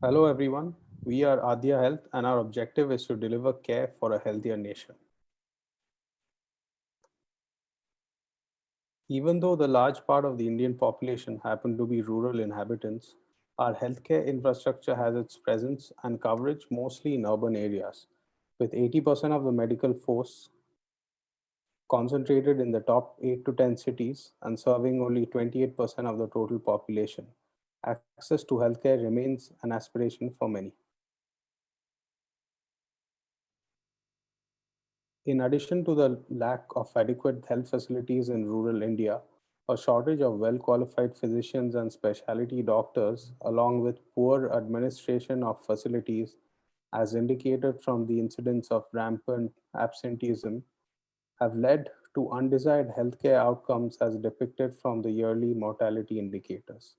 Hello everyone, we are Adya Health and our objective is to deliver care for a healthier nation. Even though the large part of the Indian population happen to be rural inhabitants, our healthcare infrastructure has its presence and coverage mostly in urban areas, with 80% of the medical force concentrated in the top 8 to 10 cities and serving only 28% of the total population. Access to healthcare remains an aspiration for many. In addition to the lack of adequate health facilities in rural India, a shortage of well qualified physicians and specialty doctors, along with poor administration of facilities, as indicated from the incidence of rampant absenteeism, have led to undesired healthcare outcomes as depicted from the yearly mortality indicators.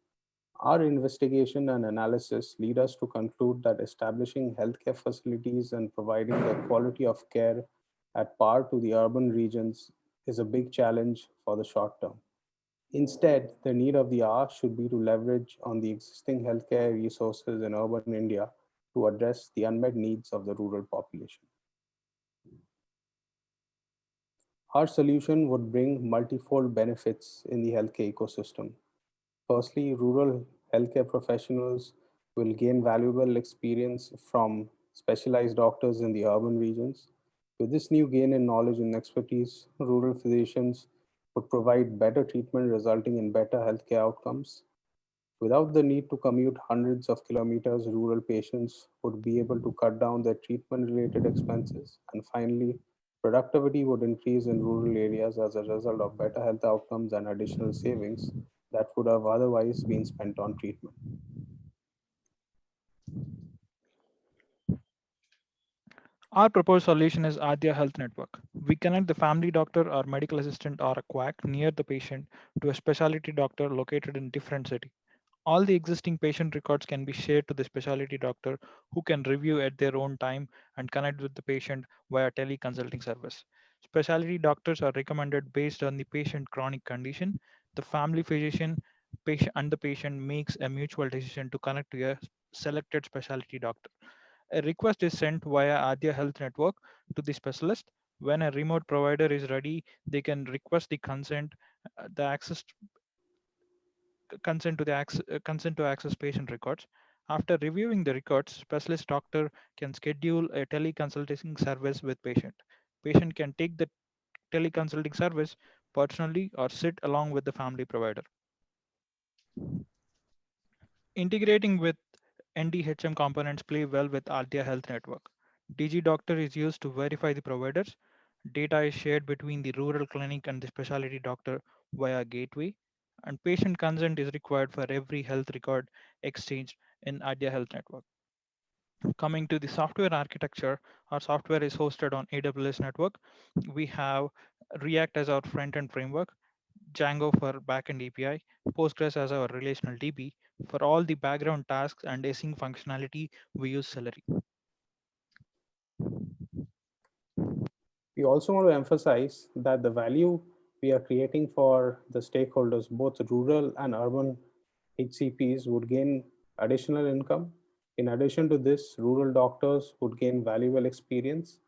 Our investigation and analysis lead us to conclude that establishing healthcare facilities and providing the quality of care at par to the urban regions is a big challenge for the short term. Instead, the need of the hour should be to leverage on the existing healthcare resources in urban India to address the unmet needs of the rural population. Our solution would bring multifold benefits in the healthcare ecosystem. Firstly, rural healthcare professionals will gain valuable experience from specialized doctors in the urban regions. With this new gain in knowledge and expertise, rural physicians would provide better treatment, resulting in better healthcare outcomes. Without the need to commute hundreds of kilometers, rural patients would be able to cut down their treatment related expenses. And finally, productivity would increase in rural areas as a result of better health outcomes and additional savings that would have otherwise been spent on treatment. Our proposed solution is Adya Health Network. We connect the family doctor or medical assistant or a quack near the patient to a specialty doctor located in different city. All the existing patient records can be shared to the specialty doctor who can review at their own time and connect with the patient via teleconsulting service. Specialty doctors are recommended based on the patient chronic condition. The family physician patient and the patient makes a mutual decision to connect to a selected specialty doctor. A request is sent via Adya Health Network to the specialist. When a remote provider is ready, they can request the the access consent to access patient records. After reviewing the records, specialist doctor can schedule a teleconsulting service with patient. Patient can take the teleconsulting service personally or sit along with the family provider. Integrating with NDHM components play well with Adya Health Network. DigiDoctor is used to verify the providers. Data is shared between the rural clinic and the specialty doctor via gateway, and patient consent is required for every health record exchanged in Adya Health Network. Coming to the software architecture, our software is hosted on AWS Network. We have React as our front-end framework, Django for backend API, Postgres as our relational DB. For all the background tasks and async functionality, we use Celery. We also want to emphasize that the value we are creating for the stakeholders, both rural and urban HCPs, would gain additional income. In addition to this, rural doctors would gain valuable experience.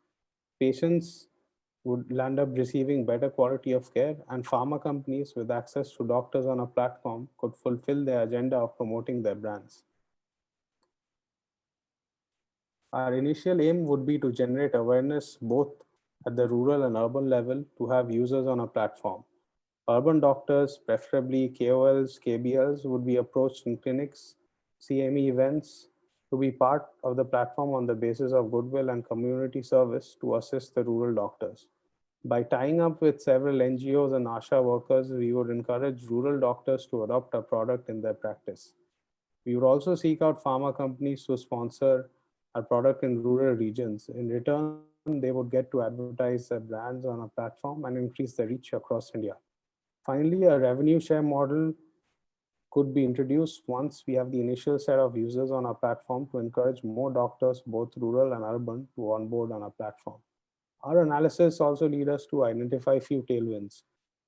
Patients would land up receiving better quality of care, and pharma companies with access to doctors on a platform could fulfill their agenda of promoting their brands. Our initial aim would be to generate awareness both at the rural and urban level to have users on a platform. Urban doctors, preferably KOLs, KBLs, would be approached in clinics, CME events to be part of the platform on the basis of goodwill and community service to assist the rural doctors. By tying up with several NGOs and ASHA workers, we would encourage rural doctors to adopt our product in their practice. We would also seek out pharma companies to sponsor our product in rural regions. In return, they would get to advertise their brands on our platform and increase their reach across India. Finally, a revenue share model could be introduced once we have the initial set of users on our platform to encourage more doctors, both rural and urban, to onboard on our platform. Our analysis also lead us to identify a few tailwinds.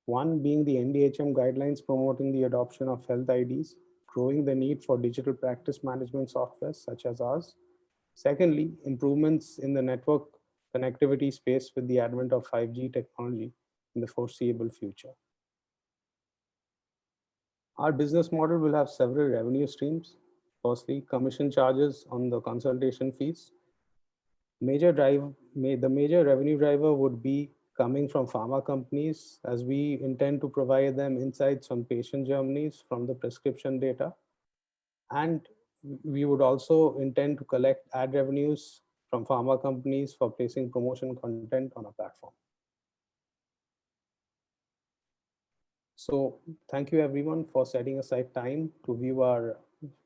One being the NDHM guidelines promoting the adoption of health IDs. growing the need for digital practice management software such as ours. Secondly, improvements in the network connectivity space with the advent of 5G technology in the foreseeable future. Our business model will have several revenue streams. Firstly, commission charges on the consultation fees. The major revenue driver would be coming from pharma companies, as we intend to provide them insights on patient journeys from the prescription data. And we would also intend to collect ad revenues from pharma companies for placing promotion content on our platform. So thank you everyone for setting aside time to view our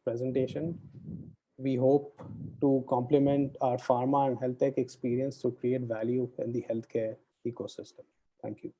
presentation. We hope to complement our pharma and health tech experience to create value in the healthcare ecosystem. Thank you.